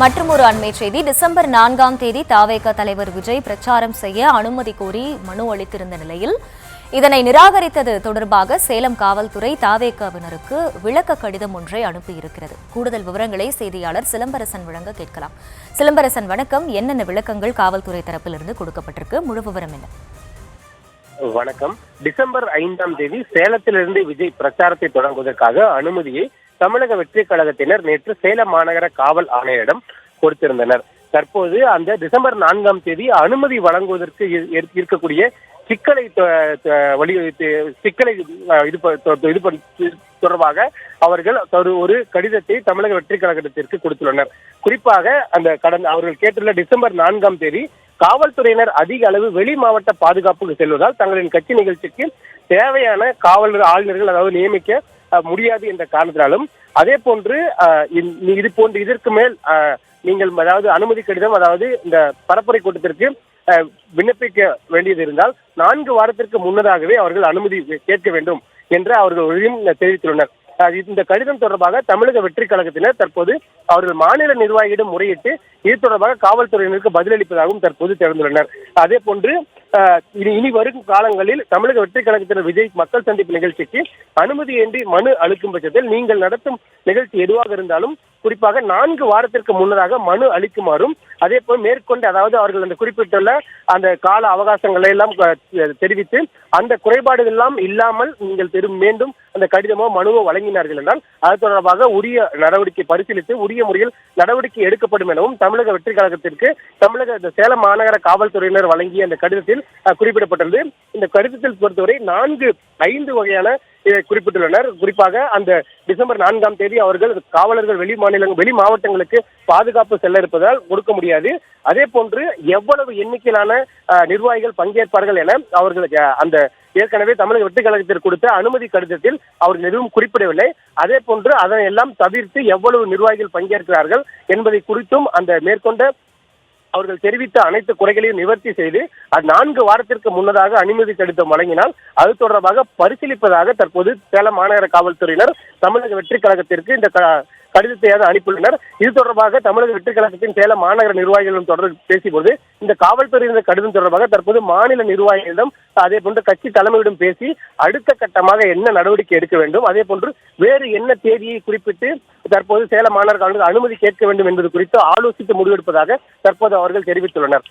மற்றும் ஒரு அண்மை செய்தி. டிசம்பர் 4ஆம் தேதி தவேக தலைவர் விஜய் பிரச்சாரம் செய்ய அனுமதி கோரி மனு அளித்திருந்த நிலையில் இதனை நிராகரித்தது தொடர்பாக சேலம் காவல்துறை தவேகவினருக்கு விளக்க கடிதம் ஒன்றை அனுப்பியிருக்கிறது. கூடுதல் விவரங்களை செய்தியாளர் சிலம்பரசன் வழங்க கேட்கலாம். சிலம்பரசன், வணக்கம். என்னென்ன விளக்கங்கள் காவல்துறை தரப்பிலிருந்து கொடுக்கப்பட்டிருக்கு? முழு விவரம் என்ன? வணக்கம். டிசம்பர் 5ஆம் தேதி சேலத்திலிருந்து விஜய் பிரச்சாரத்தை தொடங்குவதற்காக அனுமதியை தமிழக வெற்றி கழகத்தினர் நேற்று சேலம் மாநகர காவல் ஆணையரிடம் கொடுத்திருந்தனர். தற்போது அந்த டிசம்பர் 4ஆம் தேதி அனுமதி வழங்குவதற்கு இருக்கக்கூடிய சிக்கலை தொடர்பாக அவர்கள் ஒரு கடிதத்தை தமிழக வெற்றி கழகத்திற்கு கொடுத்துள்ளனர். குறிப்பாக அவர்கள் கேட்டுள்ள டிசம்பர் 4ஆம் தேதி காவல்துறையினர் அதிக அளவு வெளி மாவட்ட பாதுகாப்புக்கு செல்வதால் தங்களின் கட்சி நிகழ்ச்சிக்கு தேவையான ஆளுநர்கள் அதாவது நியமிக்க முடியாது என்ற காரணத்தினாலும், அதே போன்று இதற்கு மேல் நீங்கள் அதாவது அனுமதி கடிதம் அதாவது இந்த பரப்புரை கூட்டத்திற்கு விண்ணப்பிக்க வேண்டியது இருந்தால் 4 வாரத்திற்கு முன்னதாகவே அவர்கள் அனுமதி கேட்க வேண்டும் என்று அவர்கள் தெரிவித்துள்ளனர். இந்த கடிதம் தொடர்பாக தமிழக வெற்றி கழகத்தினர் தற்போது அவர்கள் மாநில நிர்வாகியிடம் முறையிட்டு இது தொடர்பாக காவல்துறையினருக்கு பதிலளிப்பதாகவும் தற்போது தெரிந்துள்ளனர். அதே போன்று இனி வரும் காலங்களில் தமிழக வெற்றி கழகத்தினர் விஜய் மக்கள் சந்திப்பு நிகழ்ச்சிக்கு அனுமதியின்றி மனு அளிக்கும் பட்சத்தில் நீங்கள் நடத்தும் நிகழ்ச்சி எதுவாக இருந்தாலும் குறிப்பாக 4 வாரத்திற்கு முன்னதாக மனு அளிக்குமாறும், அதே போல் மேற்கொண்டு அதாவது அவர்கள் அந்த குறிப்பிட்டுள்ள அந்த கால அவகாசங்களை எல்லாம் தெரிவித்து அந்த குறைபாடுகள் எல்லாம் இல்லாமல் நீங்கள் மீண்டும் அந்த கடிதமோ மனுவோ வழங்கினார்கள் என்றால் அது தொடர்பாக உரிய நடவடிக்கை பரிசீலித்து உரிய முறையில் நடவடிக்கை எடுக்கப்படும் எனவும் தமிழக வெற்றி கழகத்திற்கு சேலம் மாநகர காவல்துறையினர் வழங்கிய அந்த கடிதத்தில் குறிப்பிடப்பட்டுள்ளது. இந்த கடிதத்தில் பொறுத்தவரை 5 வகையான குறிப்பிட்டுள்ளனர். குறிப்பாக அந்த டிசம்பர் 4ஆம் தேதி அவர்கள் காவலர்கள் வெளி மாவட்டங்களுக்கு பாதுகாப்பு செல்ல இருப்பதால் கொடுக்க முடியாது. அதே போன்று எவ்வளவு எண்ணிக்கையிலான நிர்வாகிகள் பங்கேற்பார்கள் என அவர்களுக்கு அந்த ஏற்கனவே தமிழக வெற்றி கழகத்திற்கு கொடுத்த அனுமதி கடிதத்தில் அவர்கள் எதுவும் குறிப்பிடவில்லை. அதே போன்று அதனை எல்லாம் தவிர்த்து எவ்வளவு நிர்வாகிகள் பங்கேற்கிறார்கள் என்பதை குறித்தும் அந்த மேற்கொண்ட அவர்கள் தெரிவித்த அனைத்து குறைகளையும் நிவர்த்தி செய்து 4 வாரத்திற்கு முன்னதாக அனுமதி கடிதம் வழங்கினால் அது தொடர்பாக பரிசீலிப்பதாக தற்போது சேலம் மாநகர காவல்துறையினர் தமிழக வெற்றி கழகத்திற்கு இந்த கடிதத்தையாக அனுப்பியுள்ளனர். இது தொடர்பாக தமிழக வெற்றி கழகத்தின் சேலம் மாநகர நிர்வாகிகளிடம் தொடர்பு பேசியபோது இந்த காவல்துறையினர் கடிதம் தொடர்பாக தற்போது மாநில நிர்வாகிகளிடம் அதே போன்று கட்சி தலைமையிடம் பேசி அடுத்த கட்டமாக என்ன நடவடிக்கை எடுக்க வேண்டும், அதே போன்று வேறு என்ன தேதியை குறிப்பிட்டு தற்போது சேலம் மாநகர அனுமதி கேட்க வேண்டும் என்பது குறித்து ஆலோசித்து முடிவெடுப்பதாக தற்போது அவர்கள் தெரிவித்துள்ளனர்.